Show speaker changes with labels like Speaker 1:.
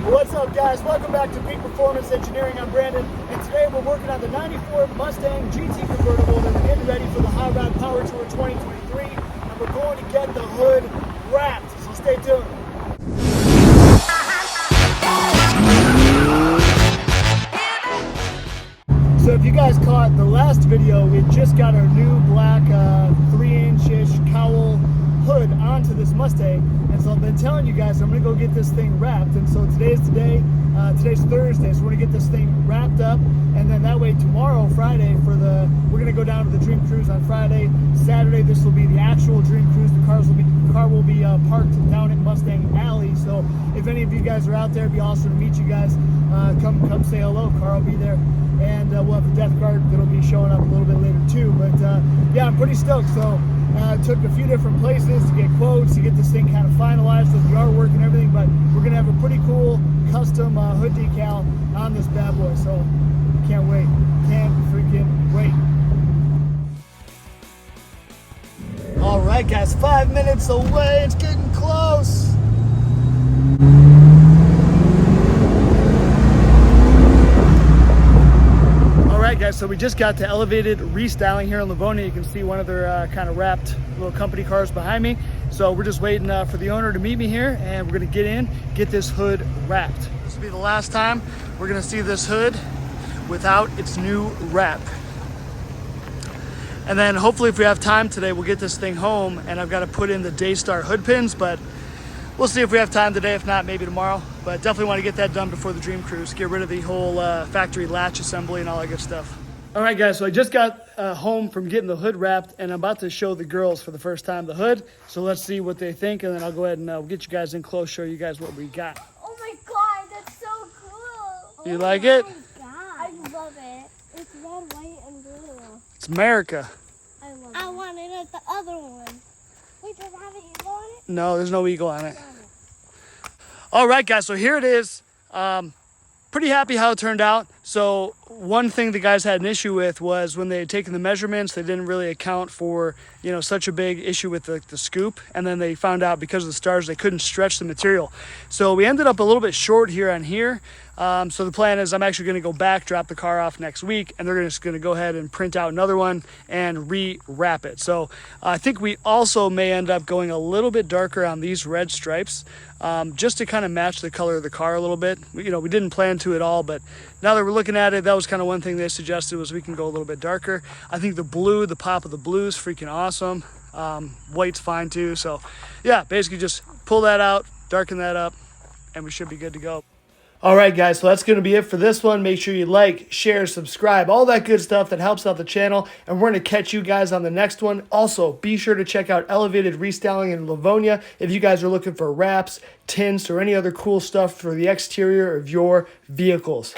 Speaker 1: What's up, guys? Welcome back to Peak Performance Engineering. I'm Brandon, and today we're working on the 94 Mustang GT convertible that we're getting ready for the High Rod Power Tour 2023, and we're going to get the hood wrapped, so stay tuned. So if you guys caught the last video, we just got our new black 3-inch-ish cowl hood onto this Mustang, and so I've been telling you guys I'm gonna go get this thing wrapped. And so today's Thursday, so we're gonna get this thing wrapped up, and then that way tomorrow, Friday, we're gonna go down to the Dream Cruise on Friday. Saturday, this will be the actual Dream Cruise. The car will be parked down at Mustang Alley. So if any of you guys are out there, it'd be awesome to meet you guys. Come say hello. Car will be there, and we'll have a death guard that'll be showing up a little bit later too. But yeah, I'm pretty stoked. So took a few different places to get quotes to get this thing kind of finalized with the artwork and everything, but we're gonna have a pretty cool custom hood decal on this bad boy. So can't wait, can't freaking wait. All right, guys, 5 minutes away. It's getting close. Alright guys, so we just got to Elevated Restyling here in Livonia. You can see one of their kind of wrapped little company cars behind me. So we're just waiting for the owner to meet me here, and we're going to get in, get this hood wrapped. This will be the last time we're going to see this hood without its new wrap. And then hopefully if we have time today, we'll get this thing home, and I've got to put in the Daystar hood pins, but we'll see if we have time today. If not, maybe tomorrow. But definitely want to get that done before the Dream Cruise. Get rid of the whole factory latch assembly and all that good stuff. All right, guys. So I just got home from getting the hood wrapped, and I'm about to show the girls for the first time the hood. So let's see what they think, and then I'll go ahead and we'll get you guys in close, show you guys what we got.
Speaker 2: Oh my God, that's so cool.
Speaker 1: You like it?
Speaker 2: Oh my God. I love it. It's red, white, and blue.
Speaker 1: It's America.
Speaker 2: I love it. I wanted it the other one. Wait, does it have an eagle on it?
Speaker 1: No, there's no eagle on it. All right, guys, so here it is. Pretty happy how it turned out. So one thing the guys had an issue with was when they had taken the measurements, they didn't really account for, you know, such a big issue with the scoop. And then they found out because of the stars, they couldn't stretch the material. So we ended up a little bit short here on here. So the plan is I'm actually going to go back, drop the car off next week, and they're just going to go ahead and print out another one and re-wrap it. So I think we also may end up going a little bit darker on these red stripes, just to kind of match the color of the car a little bit. You know, we didn't plan to at all, but now that we're looking at it, that was kind of one thing they suggested, was we can go a little bit darker. I think the blue, the pop of the blue is freaking awesome. White's fine too. So yeah, basically just pull that out, darken that up, and we should be good to go. All right, guys, so that's going to be it for this one. Make sure you like, share, subscribe, all that good stuff that helps out the channel, and we're going to catch you guys on the next one. Also, be sure to check out Elevated Restyling in Livonia if you guys are looking for wraps, tints, or any other cool stuff for the exterior of your vehicles.